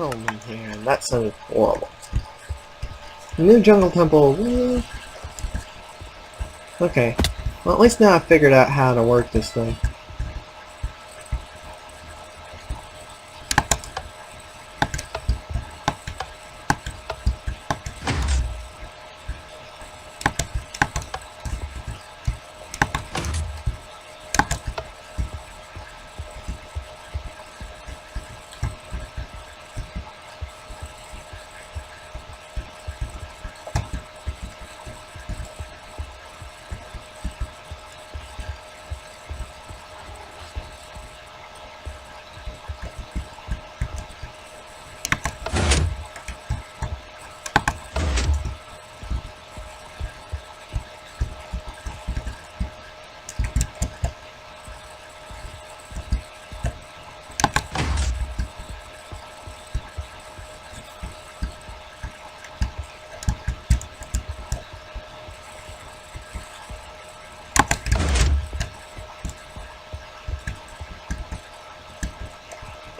Oh man, that sounded horrible. New jungle temple. Woo. Okay. Well, at least now I figured out how to work this thing.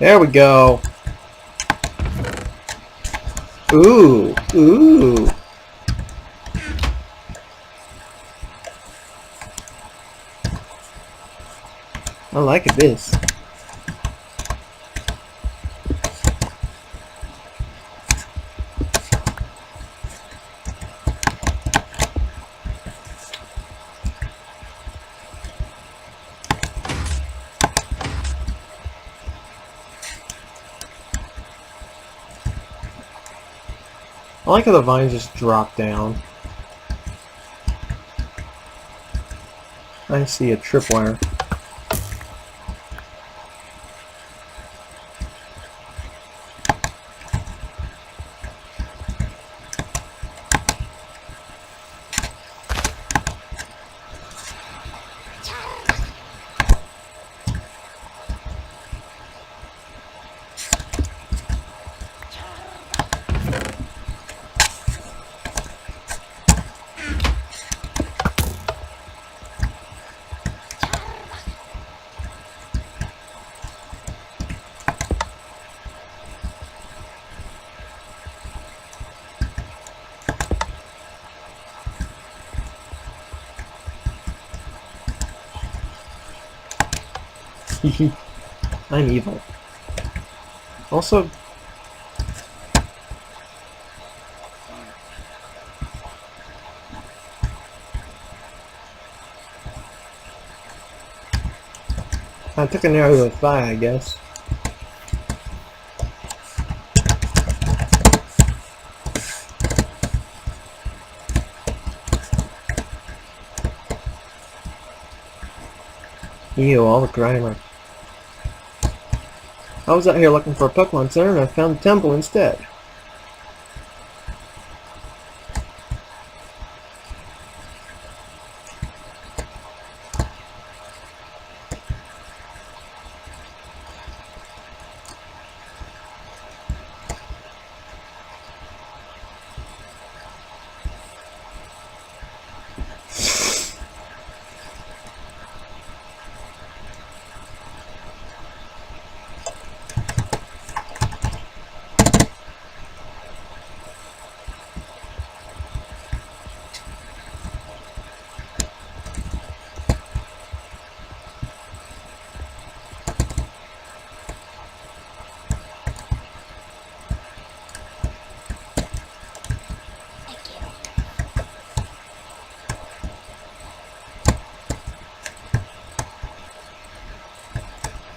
There we go. Ooh, ooh. I like this. I like how the vines just drop down. I see a tripwire. I'm evil. Also, I took an arrow to the thigh, I guess. Ew, all the grimer. I was out here looking for a Pokemon Center and I found the temple instead.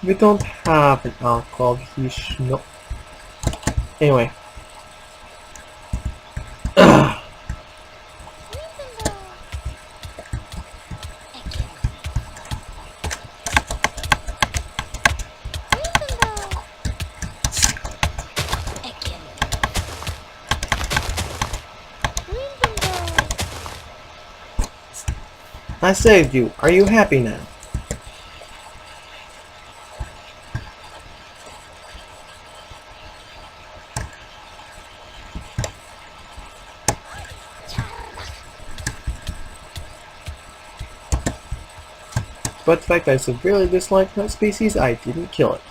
We don't have an alcohol, he no. Anyway. I saved you. Are you happy now? But the fact that I severely dislike that species, I didn't kill it.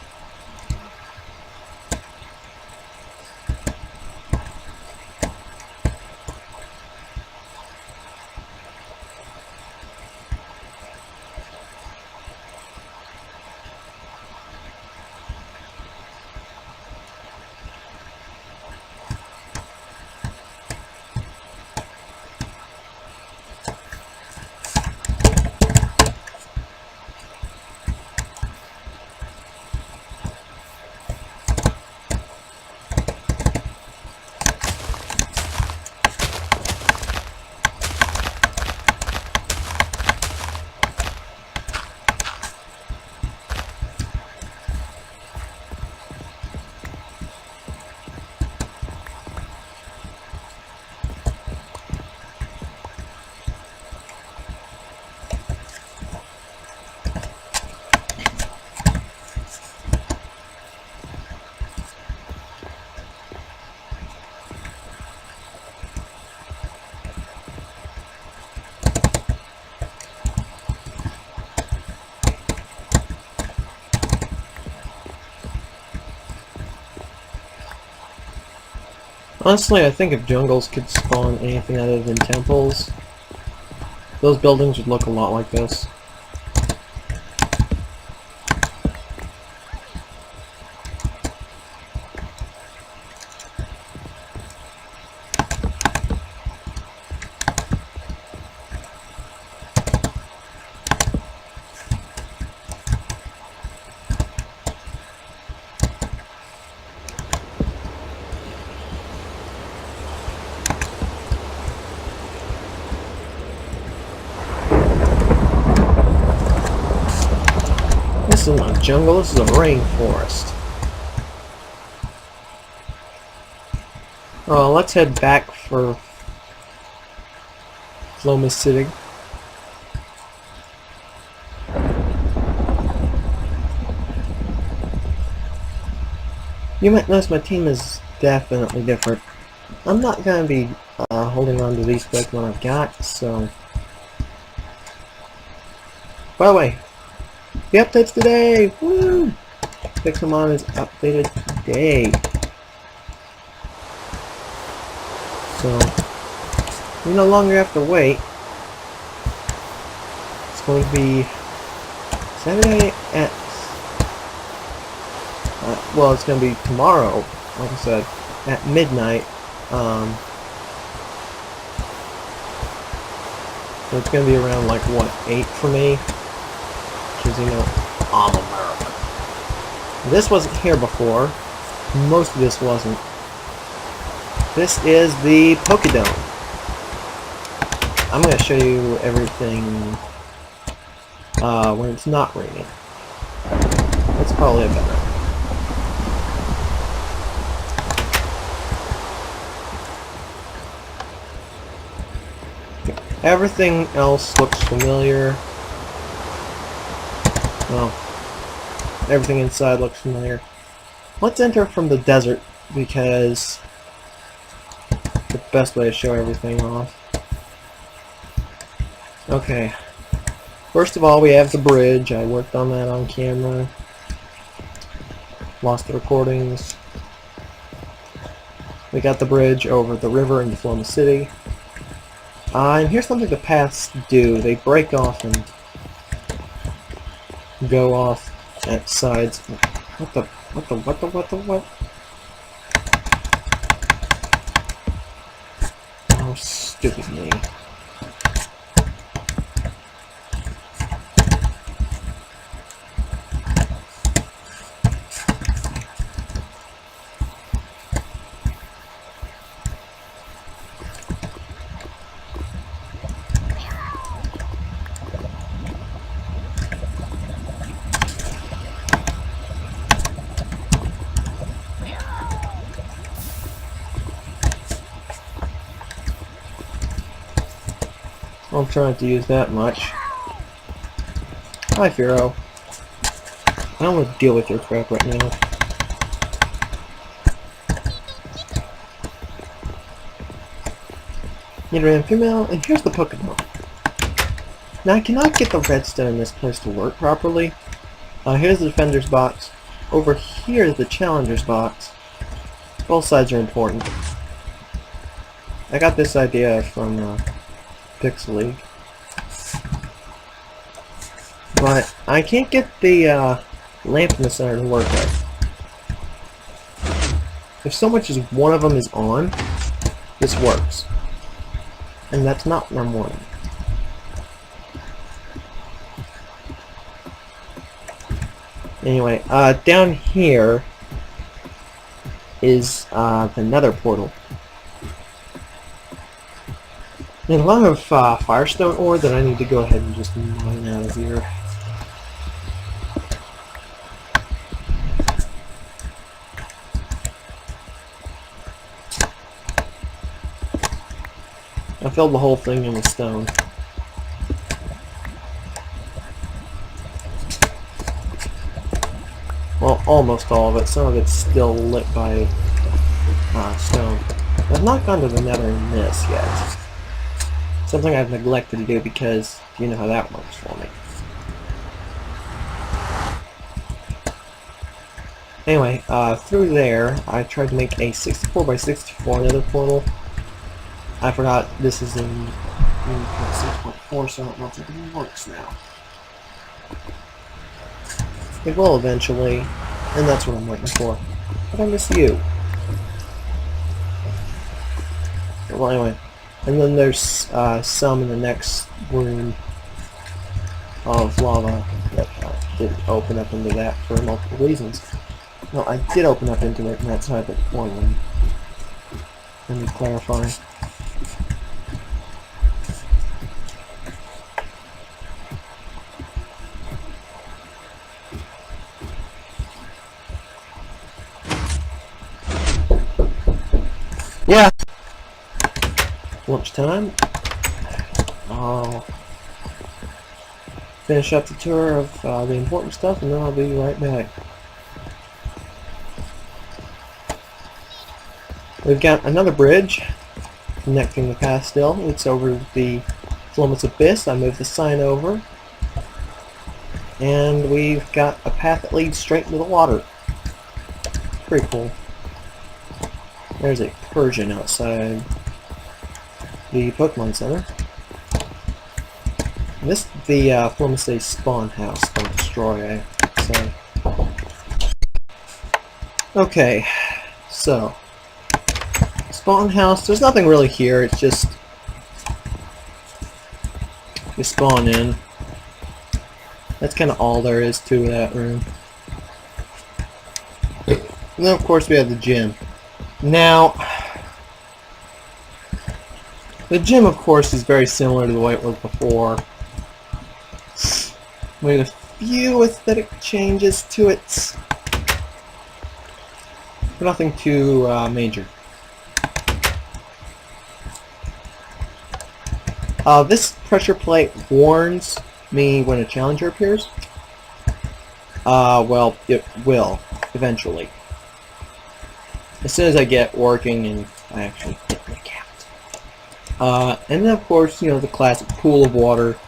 Honestly, I think if jungles could spawn anything other than temples, those buildings would look a lot like this. This is not a jungle, this is a rainforest. Let's head back for Floamis City. You might notice my team is definitely different. I'm not going to be holding on to these Pokemon I've got, so... By the way, the updates today! Woo! Pixelmon is updated today. So, we no longer have to wait. It's going to be Saturday at... well, it's going to be tomorrow, like I said, at midnight. So it's going to be around, like, what, 8 for me? Because, you know, I'm America. This wasn't here before. Most of this wasn't. This is the Pokédome. I'm going to show you everything when it's not raining. That's probably better. Everything else looks familiar. Well, everything inside looks familiar. Let's enter from the desert, because the best way to show everything off. Okay. First of all, we have the bridge. I worked on that on camera. Lost the recordings. We got the bridge over the river into Floamis City. And here's something the paths do. They break off and go off at sides. What? Oh, stupid me. I'm trying to use that much. Hi, Firo. I don't want to deal with your crap right now. Need female, and here's the Pokemon. Now I cannot get the redstone in this place to work properly. Here's the defender's box. Over here is the challenger's box. Both sides are important. I got this idea from Pixel League. But I can't get the lamp in the center to work right. If so much as one of them is on, this works. And that's not what I'm wanting. Anyway, down here is the nether portal. And a lot of firestone ore that I need to go ahead and just mine out of here. I filled the whole thing in with stone. Well, almost all of it. Some of it's still lit by stone. I've not gone to the nether in this yet. Something I've neglected to do because you know how that works for me. Anyway, through there, I tried to make a 64 by 64 nether portal. I forgot this is in 6.4, so I don't know if it works now. It will eventually, and that's what I'm waiting for. But I miss you. Well, anyway, and then there's some in the next room of lava that didn't open up into that for multiple reasons. No, I did open up into it, and that's how I put one room. Let me clarify. Yeah. Lunchtime. I'll finish up the tour of the important stuff, and then I'll be right back. We've got another bridge connecting the path still. It's over the Floamis Abyss. I moved the sign over. And we've got a path that leads straight into the water. Pretty cool. There's a Persian outside the Pokemon Center. And this is the Floamis spawn house. Don't destroy, so. Okay, so spawn house. There's nothing really here. It's just you spawn in. That's kind of all there is to that room. And then, of course, we have the gym. Now, the gym, of course, is very similar to the way it was before. We have a few aesthetic changes to it, but nothing too major. This pressure plate warns me when a challenger appears. Well, it will, eventually. As soon as I get working and I actually get my cat. And then, of course, you know, the classic pool of water.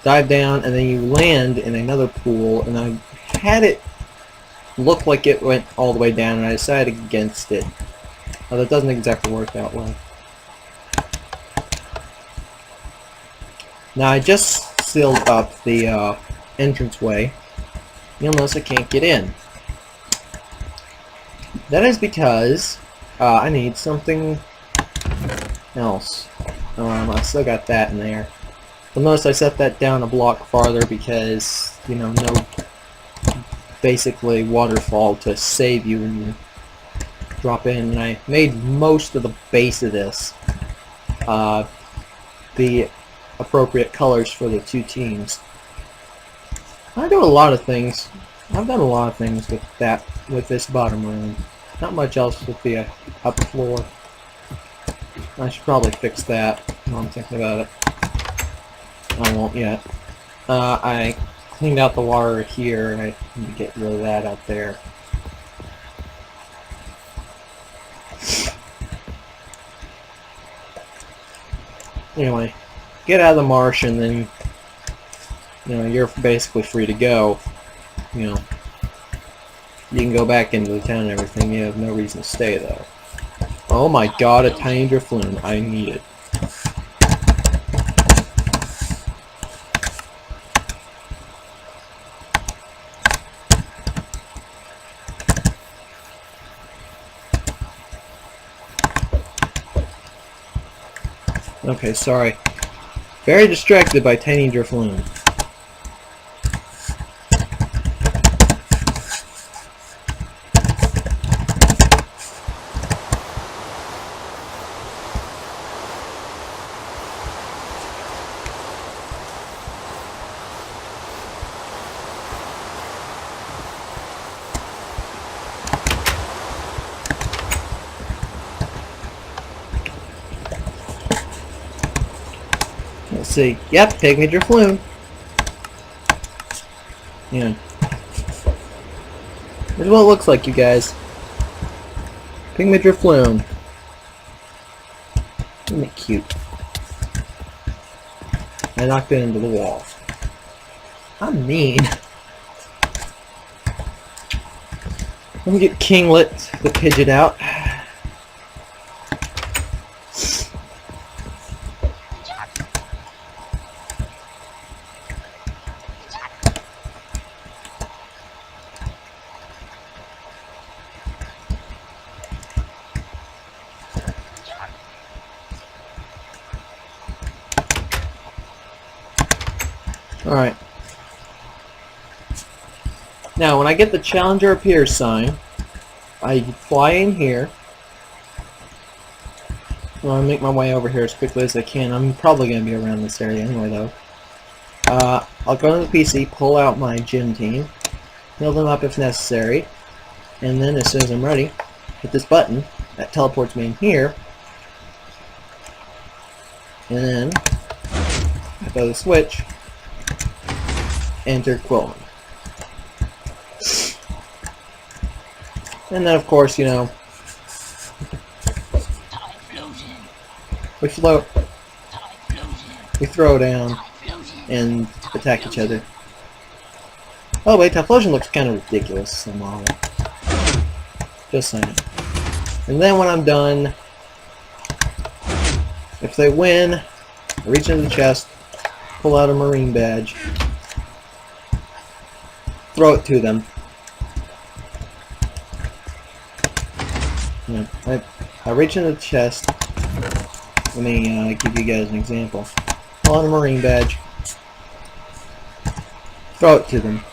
Dive down, and then you land in another pool, and I had it look like it went all the way down, and I decided against it. That doesn't exactly work that well. Now, I just sealed up the entranceway. You'll notice I can't get in. That is because I need something else. I still got that in there. You'll notice I set that down a block farther because, you know, no basically waterfall to save you when you drop in. And I made most of the base of this the appropriate colors for the two teams. I do a lot of things. I've done a lot of things with this bottom room. Not much else with the upper floor. I should probably fix that while I'm thinking about it. I won't yet. I cleaned out the water here, and I need to get rid of that out there. Anyway, get out of the marsh, and then, you know, you're basically free to go. You know, you can go back into the town and everything. You have no reason to stay, though. Oh my god, a tiny Drifloon. I need it. Okay, sorry. Very distracted by tiny Drifloon. Let's see. Yep, Pygmy Drifloon. Yeah. Here's what it looks like, you guys. Pygmy Drifloon. Isn't it cute? I knocked it into the wall. I'm mean. Let me get Kinglet, the Pidgeot, out. Alright. Now, when I get the Challenger Appears sign, I fly in here. I'm going to make my way over here as quickly as I can. I'm probably going to be around this area anyway, though. I'll go to the PC, pull out my gym team, heal them up if necessary, and then as soon as I'm ready, hit this button that teleports me in here, and then I throw the switch, enter Quillen. And then, of course, you know, we float, we throw down, and attack each other. Oh wait, Typhlosion looks kind of ridiculous in the model. Just saying. And then when I'm done, if they win, I reach into the chest, pull out a Marine badge, throw it to them. You know, I reach into the chest. Let me give you guys an example. Pull out a Marine badge, throw it to them.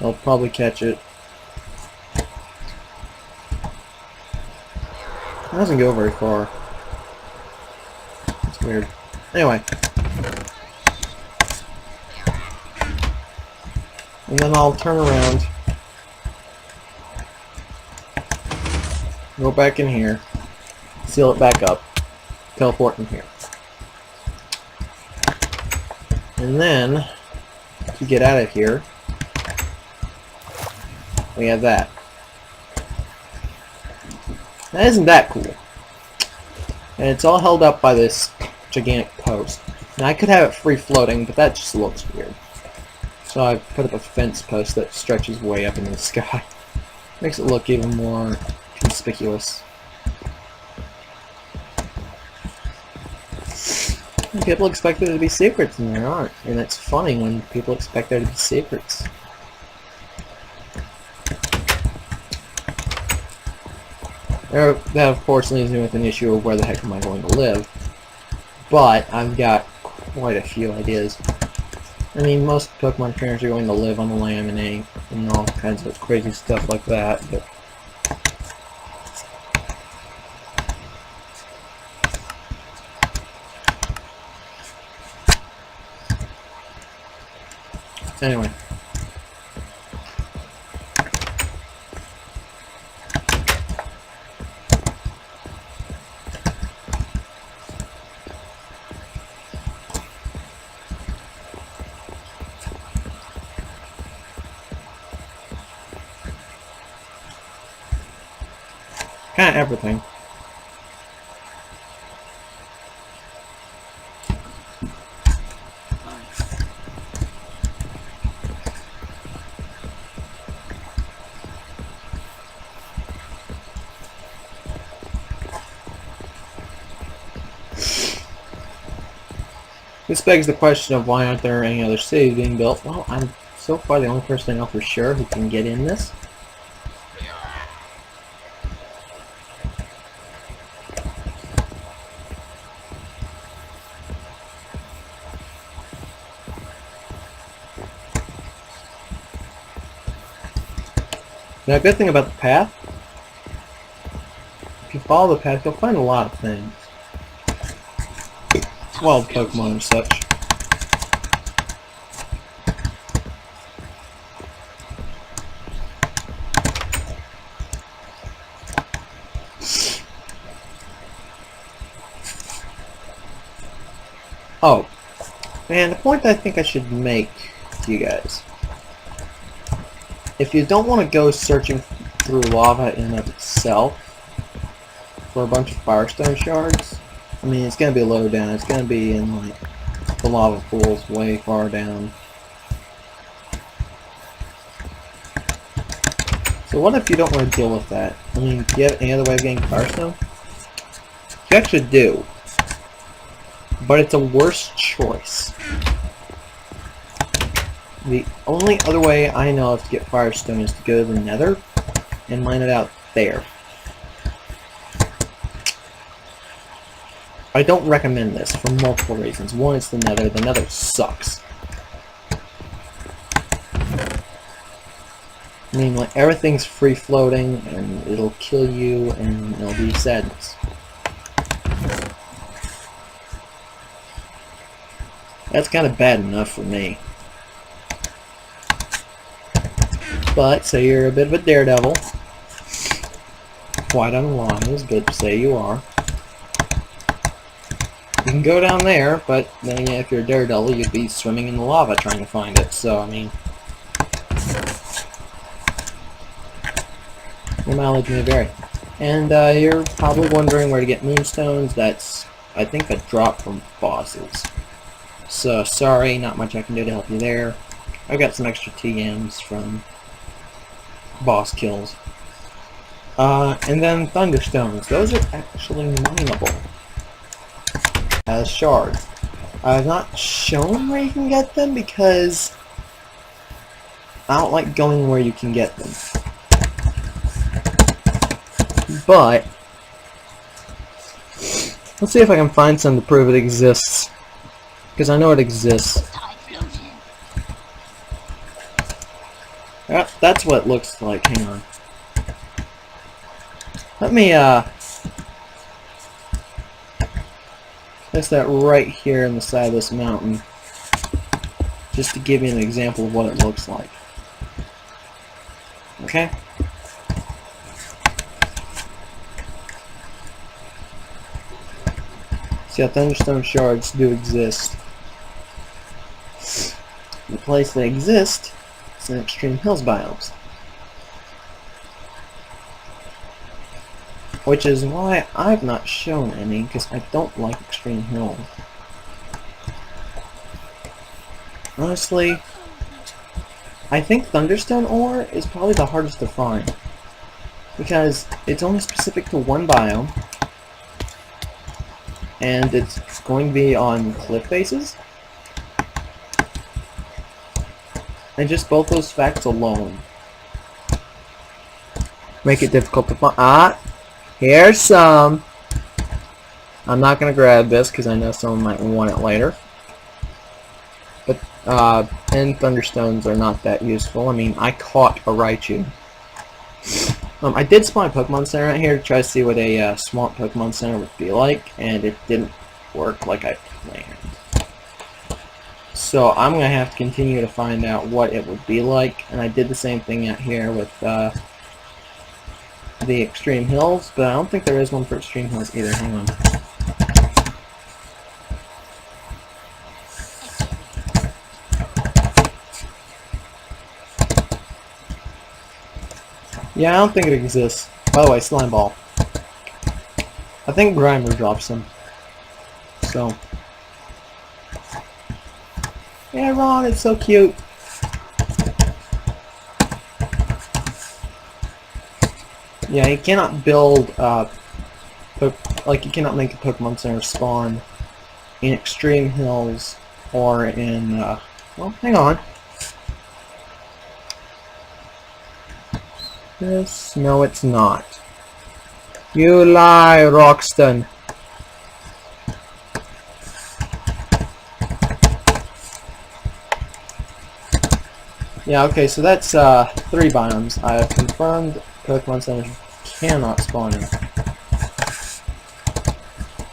They'll probably catch it. It doesn't go very far. It's weird. Anyway. And then I'll turn around. Go back in here. Seal it back up. Teleport in here. And then, to get out of here, we have that. Now isn't that cool? And it's all held up by this gigantic post. Now I could have it free floating, but that just looks weird. So I put up a fence post that stretches way up into the sky. Makes it look even more conspicuous. And people expect there to be secrets, and there aren't. And it's funny when people expect there to be secrets. That of course leaves me with an issue of where the heck am I going to live. But I've got quite a few ideas. I mean, most Pokemon trainers are going to live on the laminate and all kinds of crazy stuff like that, but anyway. Kind of everything. This begs the question of why aren't there any other cities being built? Well, I'm so far the only person I know for sure who can get in this. Now, a good thing about the path, if you follow the path, you'll find a lot of things. Wild Pokemon and such. Oh, and the point that I think I should make to you guys. If you don't want to go searching through lava in and of itself for a bunch of Firestone shards, I mean, it's going to be low down. It's going to be in, like, the lava pools way far down. So what if you don't want to deal with that? I mean, do you have any other way of getting Firestone? You actually do. But it's a worse choice. The only other way I know of to get Firestone is to go to the Nether and mine it out there. I don't recommend this for multiple reasons. One, it's the Nether. The Nether sucks. I mean, like, everything's free-floating, and it'll kill you, and it'll be sadness. That's kind of bad enough for me. But, say you're a bit of a daredevil. Quite unwise, but say you are. You can go down there, but then yeah, if you're a daredevil, you'd be swimming in the lava trying to find it, so, I mean... your mileage may vary. And you're probably wondering where to get moonstones. That's, I think, a drop from bosses. So, sorry, not much I can do to help you there. I got some extra TMs from boss kills. And then thunderstones. Those are actually mineable as shards. I've not shown where you can get them because I don't like going where you can get them. But let's see if I can find some to prove it exists. Because I know it exists. Yep, that's what it looks like. Hang on. Let me place that right here in the side of this mountain. Just to give you an example of what it looks like. Okay? See, thunderstone shards do exist. The place they exist is in extreme hills biomes. Which is why I've not shown any, because I don't like extreme hills. Honestly, I think thunderstone ore is probably the hardest to find. Because it's only specific to one biome. And it's going to be on cliff faces. And just both those facts alone make it difficult to find. Ah, here's some. I'm not going to grab this because I know someone might want it later. But, and thunderstones are not that useful. I mean, I caught a Raichu. I did spawn a Pokemon Center out here to try to see what a swamp Pokemon Center would be like, and it didn't work like I planned. So I'm going to have to continue to find out what it would be like, and I did the same thing out here with the Extreme Hills, but I don't think there is one for Extreme Hills either. Hang on. Yeah, I don't think it exists. By the way, Slime Ball. I think Grimer drops them. So. Yeah, Ron, it's so cute. Yeah, you cannot build, you cannot make a Pokemon Center spawn in Extreme Hills or in, well, hang on. This? No, it's not. You lie, Roxton. Yeah, okay, so that's 3 biomes. I have confirmed Pokemon Centers cannot spawn in.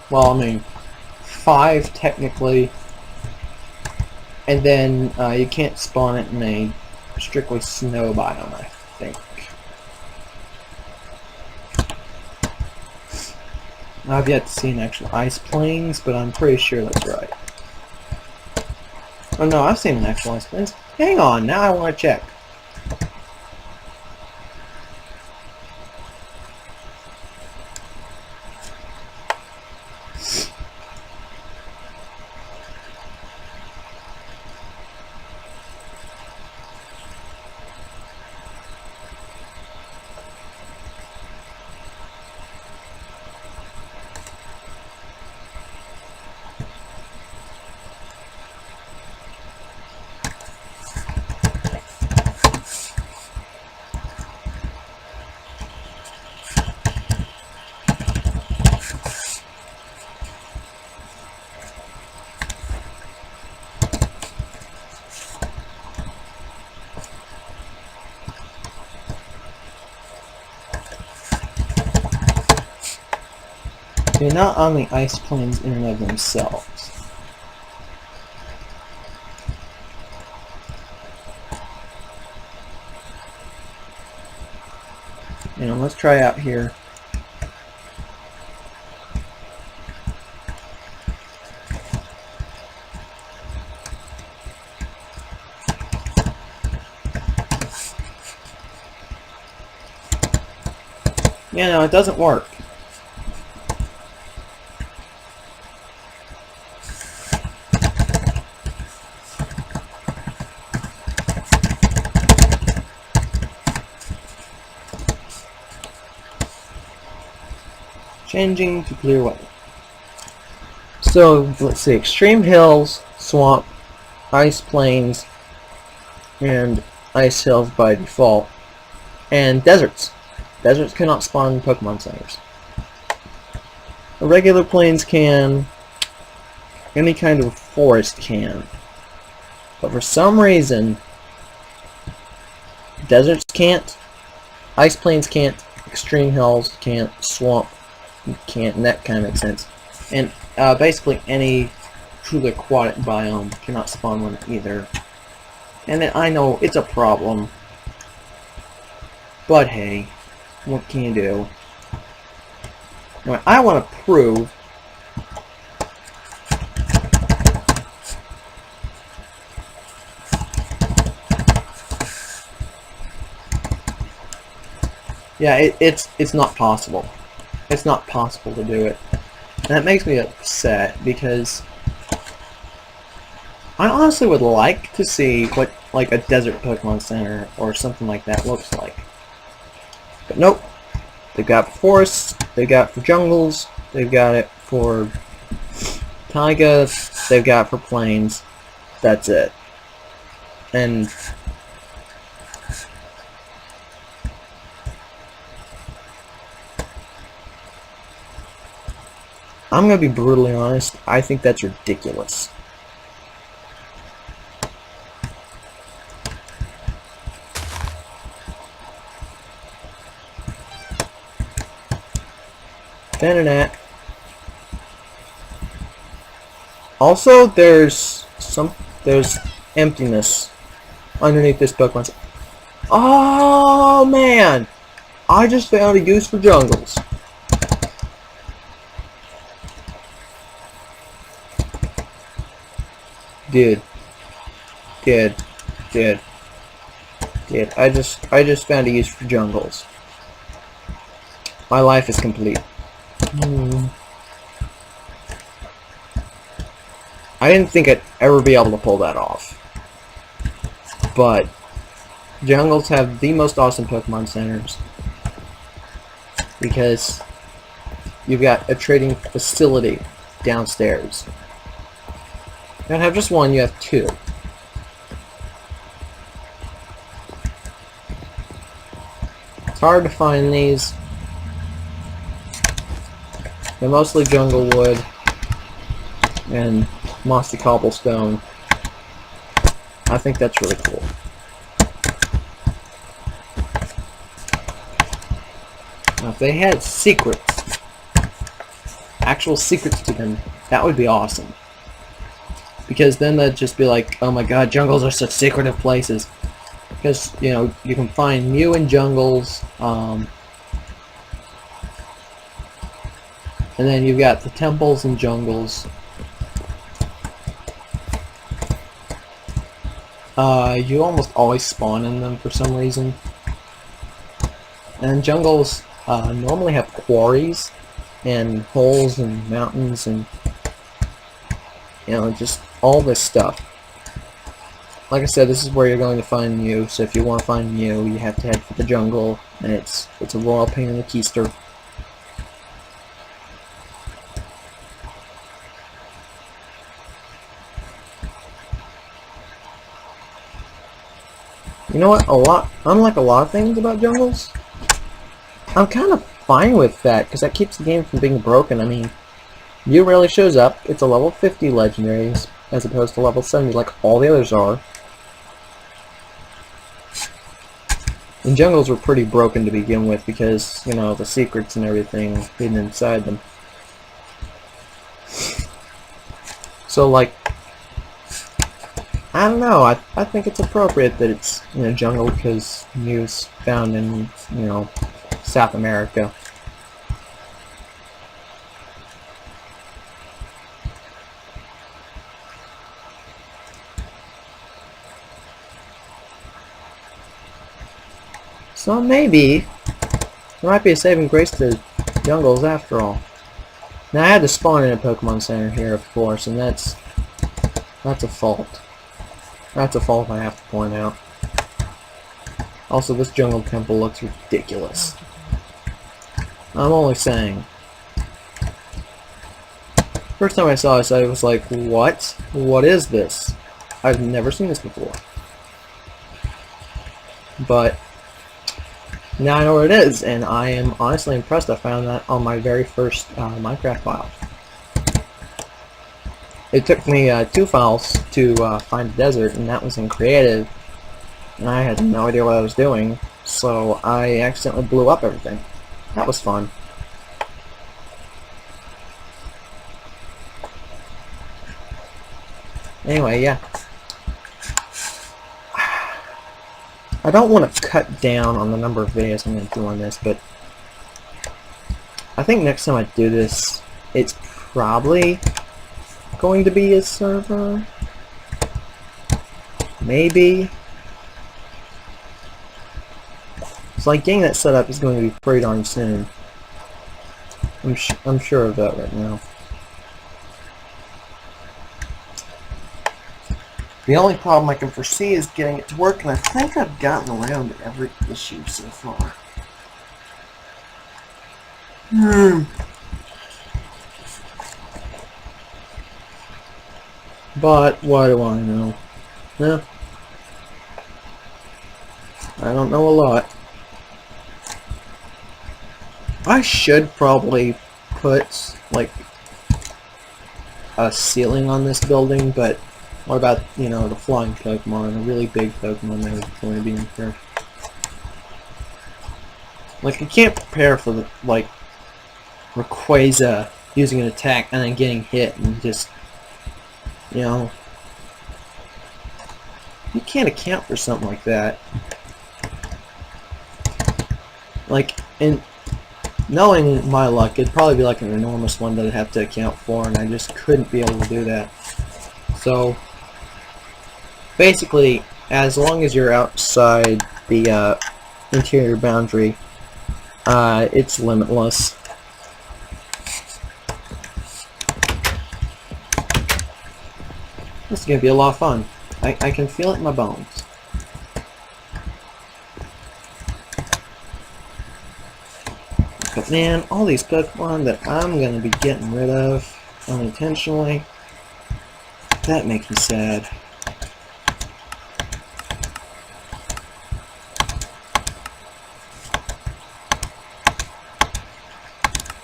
Well, I mean, 5 technically, and then you can't spawn it in a strictly snow biome, I think. I've yet to see an actual Ice Plains, but I'm pretty sure that's right. Oh no, I've seen an actual Ice Plains. Hang on, now I want to check. They're not on the ice plains in and of themselves. You know, let's try out here. Yeah, no, it doesn't work. Changing to clear weather. So, let's see. Extreme hills, swamp, ice plains, and ice hills by default. And deserts. Deserts cannot spawn in Pokemon centers. The regular plains can. Any kind of forest can. But for some reason, deserts can't, ice plains can't, extreme hills can't, swamp can't, and that kind of makes sense. And basically any truly aquatic biome cannot spawn one either. And I know it's a problem, but hey, what can you do? Now, I want to prove yeah, it's not possible. It's not possible to do it. And that makes me upset because I honestly would like to see what like a desert Pokemon Center or something like that looks like. But nope. They've got for forests, they've got for jungles, they've got it for taigas, they've got for plains. That's it. And I'm gonna be brutally honest, I think that's ridiculous. Venonat. Also, there's emptiness underneath this Pokemon. Oh man! I just found a use for jungles. Dude. I just found a use for jungles. My life is complete. I didn't think I'd ever be able to pull that off. But jungles have the most awesome Pokemon centers because you've got a trading facility downstairs. You don't have just one, you have two. It's hard to find these. They're mostly jungle wood and mossy cobblestone. I think that's really cool. Now if they had secrets, actual secrets to them, that would be awesome. Because then they'd just be like, oh my god, jungles are such secretive places. Because, you know, you can find Mew in jungles, and then you've got the temples and jungles. You almost always spawn in them for some reason. And jungles normally have quarries and holes and mountains and, you know, just all this stuff. Like I said, this is where you're going to find Mew, so if you want to find Mew, you have to head for the jungle, and it's a royal pain in the keister. You know what? Unlike a lot of things about jungles, I'm kind of fine with that, because that keeps the game from being broken. I mean, Mew rarely shows up. It's a level 50 legendaries, as opposed to level 70 like all the others are. And jungles were pretty broken to begin with because, you know, the secrets and everything hidden inside them. So, like, I don't know. I think it's appropriate that it's in a jungle because Mew's found in, you know, South America. So maybe there might be a saving grace to jungles after all. Now I had to spawn in a Pokemon Center here, of course, and that's a fault. That's a fault I have to point out. Also, this jungle temple looks ridiculous. I'm only saying. First time I saw this, I was like, what? What is this? I've never seen this before. But now I know what it is, and I am honestly impressed. I found that on my very first Minecraft file. It took me 2 files to find the desert, and that was in creative, and I had no idea what I was doing, so I accidentally blew up everything. That was fun. Anyway, yeah. I don't want to cut down on the number of videos I'm going to do on this, but I think next time I do this, it's probably going to be a server. Maybe. It's like getting that set up is going to be pretty darn soon. I'm sure of that right now. The only problem I can foresee is getting it to work, and I think I've gotten around to every issue so far. But what do I know? Eh, I don't know a lot. I should probably put, like, a ceiling on this building, but what about, you know, the flying Pokemon, a really big Pokemon that was going to be in here? Like, I can't prepare for the, like, Rayquaza using an attack and then getting hit and just, you know, you can't account for something like that. Like, in knowing my luck, it'd probably be like an enormous one that I'd have to account for, and I just couldn't be able to do that. So, basically, as long as you're outside the interior boundary, it's limitless. This is going to be a lot of fun. I can feel it in my bones. But man, all these Pokemon that I'm going to be getting rid of unintentionally, that makes me sad.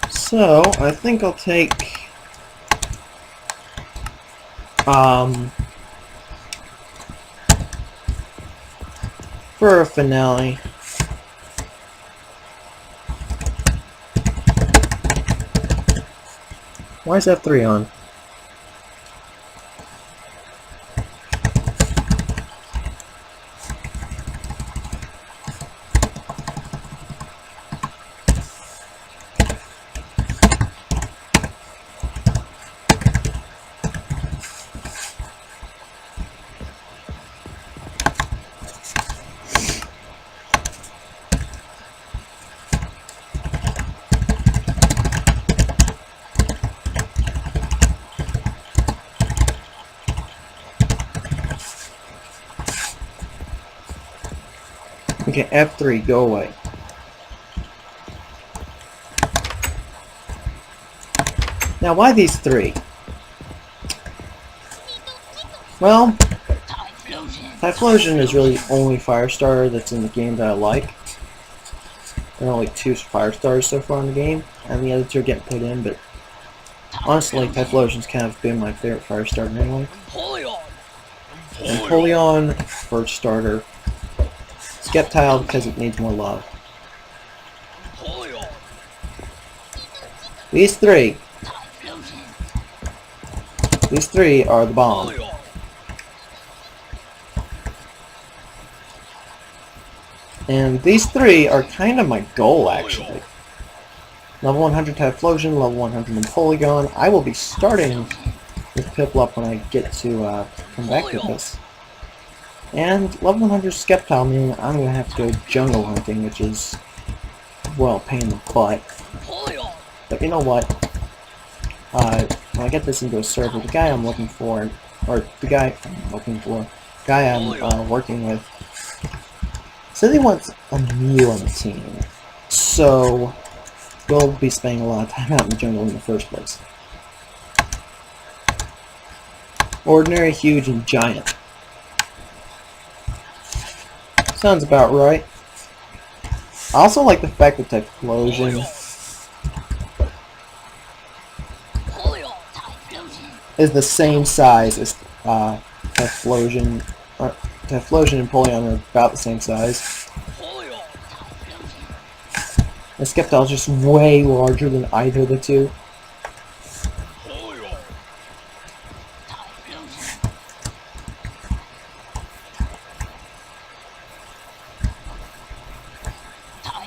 So, I think I'll take for a finale, why is F3 on? Okay, F3, go away. Now, why these 3? Well, Typhlosion is really the only fire starter that's in the game that I like. There are only 2 fire starters so far in the game, and the other 2 are getting put in, but honestly, Typhlosion's kind of been my favorite fire starter anyway. And Polion, first starter. Skeptile because it needs more love. These 3. These three are the bomb. And these three are kind of my goal, actually. Level 100 Typhlosion, level 100 in Polygon. I will be starting with Piplup when I get to come back to this. And level 100 Skeptile, meaning I'm going to have to go jungle hunting, which is, well, pain in the butt. But you know what? When I get this into a server, the guy I'm looking for, or the guy I'm working with, says he wants a Mew on the team. So we'll be spending a lot of time out in the jungle in the first place. Ordinary, huge, and giant. Sounds about right. I also like the fact that Typhlosion is the same size as Typhlosion. Typhlosion and Polygon are about the same size. The Skeptile is just way larger than either of the two.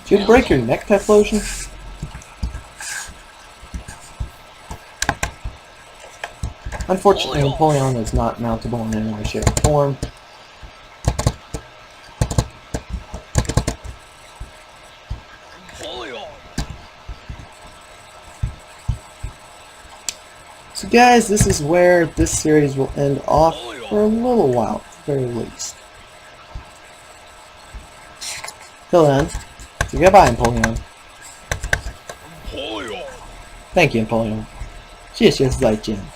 Did you break your neck, Typhlosion? Unfortunately, Napoleon is not mountable in any way, shape, or form. So guys, this is where this series will end off for a little while, at the very least. Till then, so goodbye, Napoleon. Thank you, Napoleon. 谢谢再见。